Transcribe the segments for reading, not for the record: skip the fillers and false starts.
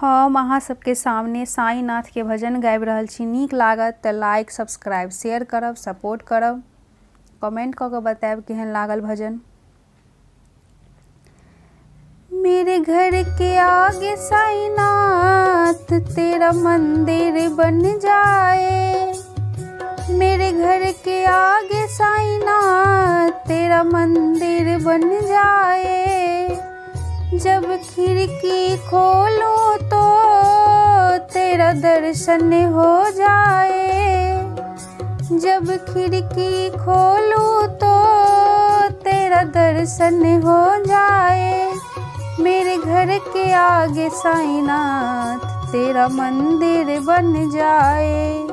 हम अहाँ सबके सामने साईनाथ के भजन गाबि रहल छी। नीक लागत तऽ लाइक सब्सक्राइब शेयर करब, सपोर्ट करब, कमेंट कऽ के बताएब केहन लागल भजन। मेरे घर के आगे साईनाथ तेरा मंदिर बन जाए। मेरे घर के आगे साईनाथ तेरा मंदिर बन जाए। जब खिड़की खोलूं तो तेरा दर्शन हो जाए। जब खिड़की खोलूं तो तेरा दर्शन हो जाए। मेरे घर के आगे साईनाथ तेरा मंदिर बन जाए।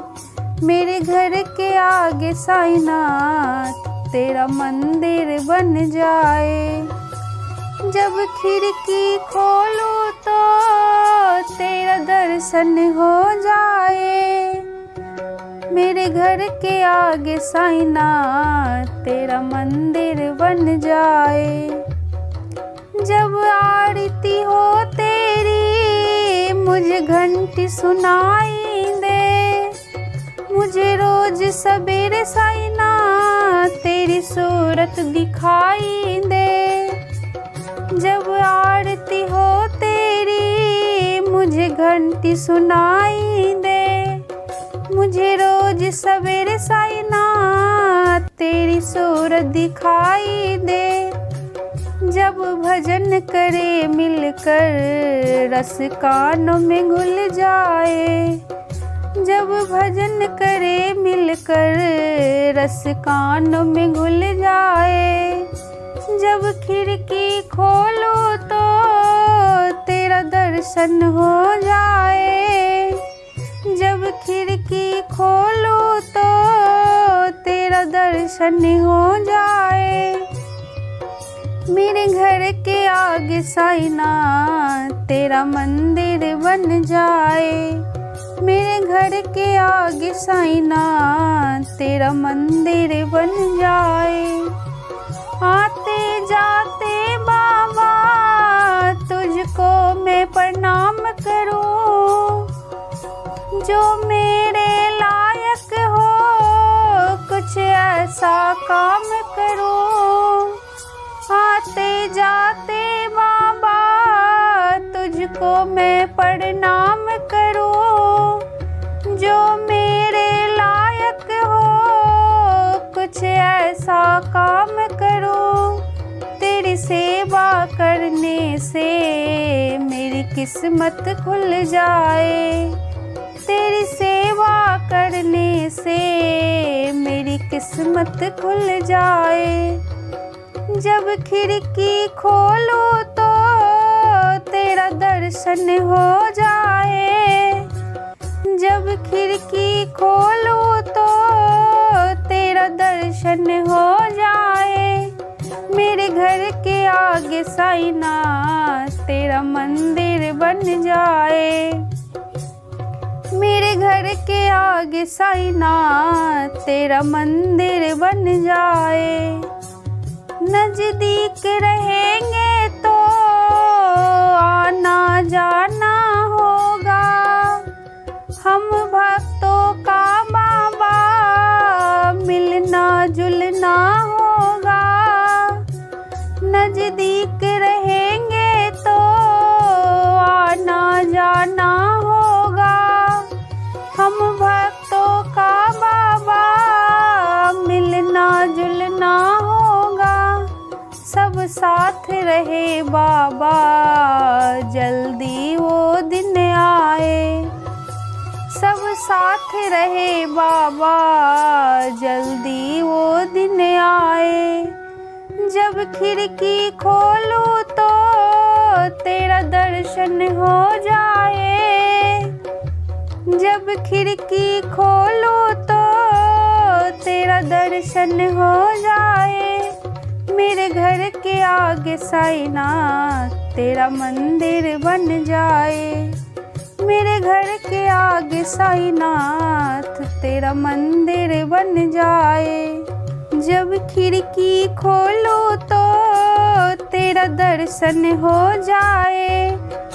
मेरे घर के आगे साईनाथ तेरा मंदिर बन जाए। जब खिड़की खोलूं तो तेरा दर्शन हो जाए। मेरे घर के आगे साईनाथ तेरा मंदिर बन जाए। जब आरती हो तेरी मुझे घंटी सुनाई दे। मुझे रोज सवेरे साईनाथ तेरी सूरत दिखाई दे। जब आरती हो तेरी मुझे घंटी सुनाई दे। मुझे रोज सवेरे साईनाथ तेरी सूरत दिखाई दे। जब भजन करे मिलकर रस कानों में घुल जाए। जब भजन करे मिलकर रस कानों में घुल जाए। जब खिड़की खोलो तो तेरा दर्शन हो जाए। जब खिड़की खोलो तो तेरा दर्शन हो जाए। मेरे घर के आगे साईनाथ तेरा मंदिर बन जाए। मेरे घर के आगे साईनाथ तेरा मंदिर बन जाए। आते जाते बाबा तुझको मैं प्रणाम करूं। जो मेरे लायक हो कुछ ऐसा काम करूं। आते जाते बाबा तुझको मैं प्रणाम करूं। जो मेरे लायक हो कुछ ऐसा काम करूं। तेरी सेवा करने से मेरी किस्मत खुल जाए। तेरी सेवा करने से मेरी किस्मत खुल जाए। जब खिड़की खोलूं तो तेरा दर्शन हो जाए। जब खिड़की खोलूं तो तेरा दर्शन हो जाए। मेरे घर के आगे साईनाथ तेरा मंदिर बन जाए। मेरे घर के आगे साईनाथ तेरा मंदिर बन जाए। नजदीक रहेंगे तो आना जाना होगा। हम भक्तों का बाबा मिलना जुलना होगा। नजदीक रहेंगे तो आना जाना होगा। हम भक्तों का बाबा मिलना जुलना होगा। सब साथ रहे बाबा जल्दी वो दिन आए। सब साथ रहे बाबा जल्दी वो दिन आए। जब खिड़की खोलूं तो तेरा दर्शन हो जाए। जब खिड़की खोलूं तो तेरा दर्शन हो जाए। मेरे घर के आगे साईनाथ तेरा मंदिर बन जाए। मेरे घर के आगे साईनाथ तेरा मंदिर बन जाए। जब खिड़की खोलो तो तेरा दर्शन हो जाए।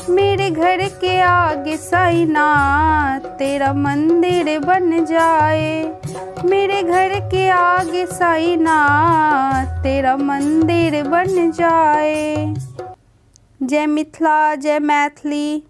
मेरे घर के आगे साईनाथ तेरा मंदिर बन जाए। मेरे घर के आगे साईनाथ तेरा मंदिर बन जाए। जय मिथिला, जय मैथिली।